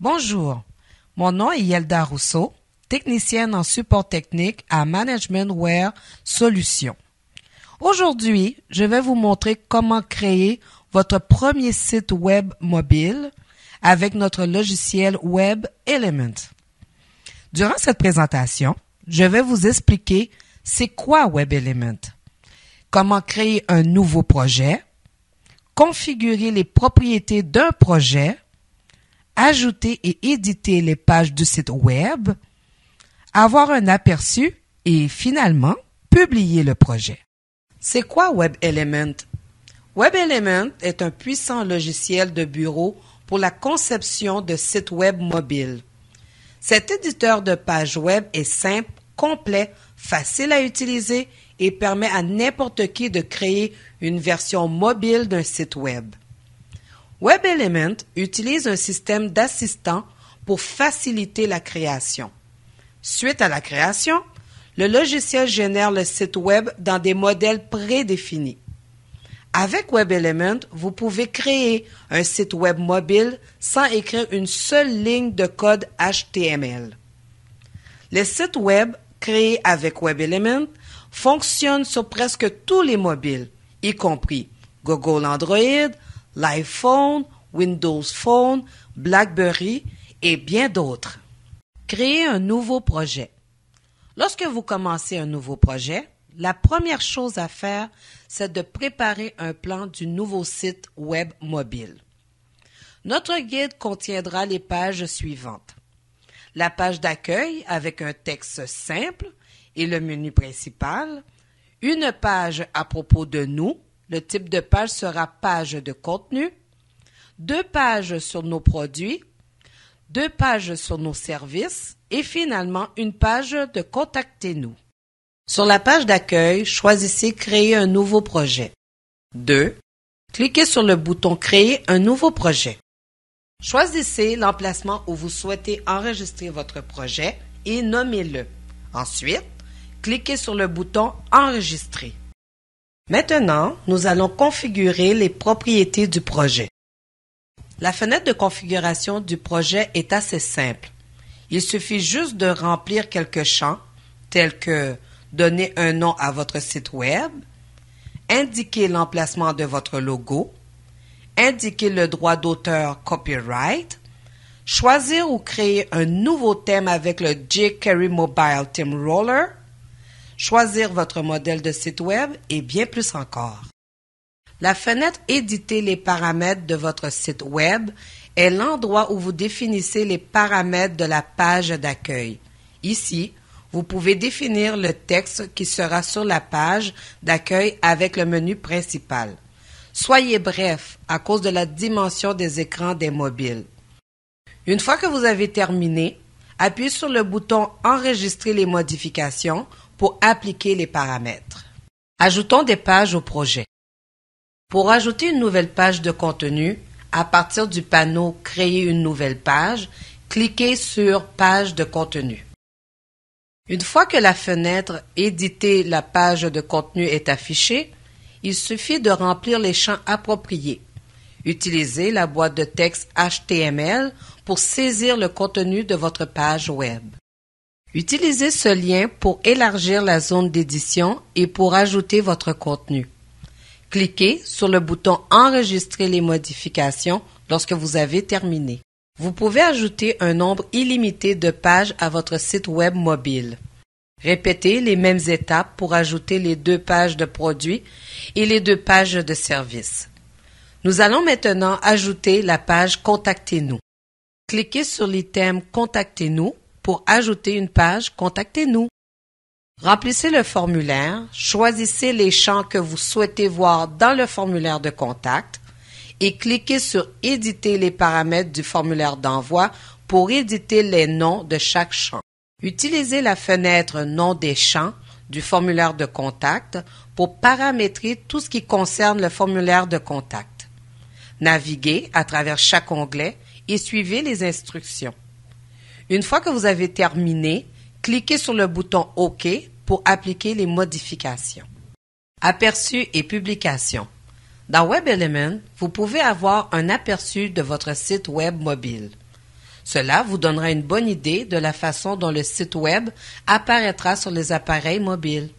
Bonjour, mon nom est Yelda Rousseau, technicienne en support technique à Managementware Solutions. Aujourd'hui, je vais vous montrer comment créer votre premier site web mobile avec notre logiciel Web Element. Durant cette présentation, je vais vous expliquer c'est quoi Web Element, comment créer un nouveau projet, configurer les propriétés d'un projet, ajouter et éditer les pages du site web, avoir un aperçu et finalement, publier le projet. C'est quoi Web Element? Web Element est un puissant logiciel de bureau pour la conception de sites web mobiles. Cet éditeur de pages web est simple, complet, facile à utiliser et permet à n'importe qui de créer une version mobile d'un site web. Web Element utilise un système d'assistant pour faciliter la création. Suite à la création, le logiciel génère le site web dans des modèles prédéfinis. Avec Web Element, vous pouvez créer un site web mobile sans écrire une seule ligne de code HTML. Les sites web créés avec Web Element fonctionnent sur presque tous les mobiles, y compris Google Android, l'iPhone, Windows Phone, BlackBerry et bien d'autres. Créer un nouveau projet. Lorsque vous commencez un nouveau projet, la première chose à faire, c'est de préparer un plan du nouveau site web mobile. Notre guide contiendra les pages suivantes. La page d'accueil avec un texte simple et le menu principal, une page à propos de nous, le type de page sera page de contenu, 2 pages sur nos produits, 2 pages sur nos services et finalement une page de Contactez-nous. Sur la page d'accueil, choisissez Créer un nouveau projet. 2. Cliquez sur le bouton Créer un nouveau projet. Choisissez l'emplacement où vous souhaitez enregistrer votre projet et nommez-le. Ensuite, cliquez sur le bouton Enregistrer. Maintenant, nous allons configurer les propriétés du projet. La fenêtre de configuration du projet est assez simple. Il suffit juste de remplir quelques champs, tels que donner un nom à votre site web, indiquer l'emplacement de votre logo, indiquer le droit d'auteur copyright, choisir ou créer un nouveau thème avec le jQuery Mobile Theme Roller, choisir votre modèle de site web et bien plus encore. La fenêtre « Éditer les paramètres de votre site web » est l'endroit où vous définissez les paramètres de la page d'accueil. Ici, vous pouvez définir le texte qui sera sur la page d'accueil avec le menu principal. Soyez bref à cause de la dimension des écrans des mobiles. Une fois que vous avez terminé, appuyez sur le bouton « Enregistrer les modifications » pour appliquer les paramètres. Ajoutons des pages au projet. Pour ajouter une nouvelle page de contenu, à partir du panneau « Créer une nouvelle page », cliquez sur « Page de contenu ». Une fois que la fenêtre « Éditer la page de contenu » est affichée, il suffit de remplir les champs appropriés. Utilisez la boîte de texte HTML pour saisir le contenu de votre page web. Utilisez ce lien pour élargir la zone d'édition et pour ajouter votre contenu. Cliquez sur le bouton « Enregistrer les modifications » lorsque vous avez terminé. Vous pouvez ajouter un nombre illimité de pages à votre site web mobile. Répétez les mêmes étapes pour ajouter les 2 pages de produits et les 2 pages de services. Nous allons maintenant ajouter la page « Contactez-nous ». Cliquez sur l'item « Contactez-nous » pour ajouter une page « Contactez-nous ». Remplissez le formulaire, choisissez les champs que vous souhaitez voir dans le formulaire de contact et cliquez sur « Éditer les paramètres du formulaire d'envoi » pour éditer les noms de chaque champ. Utilisez la fenêtre « Nom des champs » du formulaire de contact pour paramétrer tout ce qui concerne le formulaire de contact. Naviguez à travers chaque onglet et suivez les instructions. Une fois que vous avez terminé, cliquez sur le bouton « OK » pour appliquer les modifications. Aperçu et publication. Dans Web Element, vous pouvez avoir un aperçu de votre site web mobile. Cela vous donnera une bonne idée de la façon dont le site Web apparaîtra sur les appareils mobiles.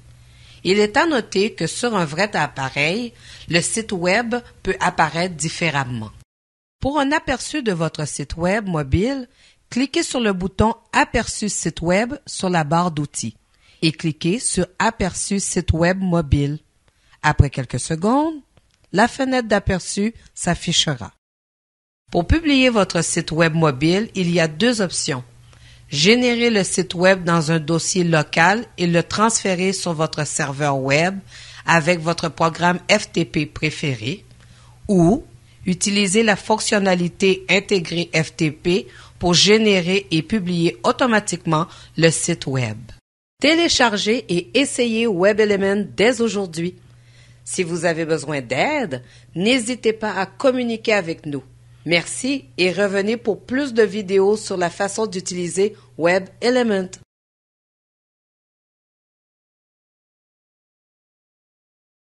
Il est à noter que sur un vrai appareil, le site Web peut apparaître différemment. Pour un aperçu de votre site Web mobile, cliquez sur le bouton « Aperçu site Web » sur la barre d'outils et cliquez sur « Aperçu site Web mobile ». Après quelques secondes, la fenêtre d'aperçu s'affichera. Pour publier votre site Web mobile, il y a deux options. Générer le site Web dans un dossier local et le transférer sur votre serveur Web avec votre programme FTP préféré ou utiliser la fonctionnalité intégrée FTP pour générer et publier automatiquement le site Web. Téléchargez et essayez WebElement dès aujourd'hui. Si vous avez besoin d'aide, n'hésitez pas à communiquer avec nous. Merci et revenez pour plus de vidéos sur la façon d'utiliser WebElement.